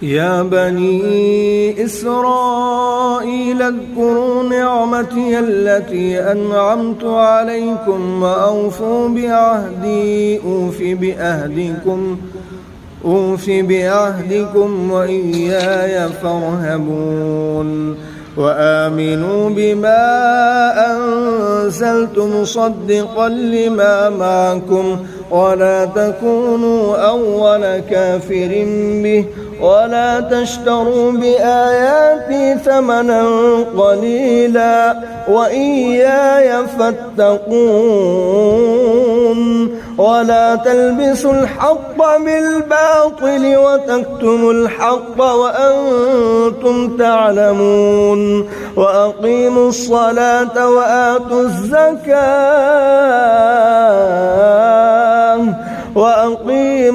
يا بني إسرائيل اذكروا نعمتي التي أنعمت عليكم وأوفوا بعهدي أوف بعهدكم وإياي فارهبون وآمنوا بما أنزلت مصدقا لما معكم ولا تكونوا أول كافر به ولا تشتروا بآياتي ثمنا قليلا وإياي فاتقون ولا تلبسوا الحق بالباطل وتكتموا الحق وأنتم تعلمون وأقيموا الصلاة وآتوا الزكاة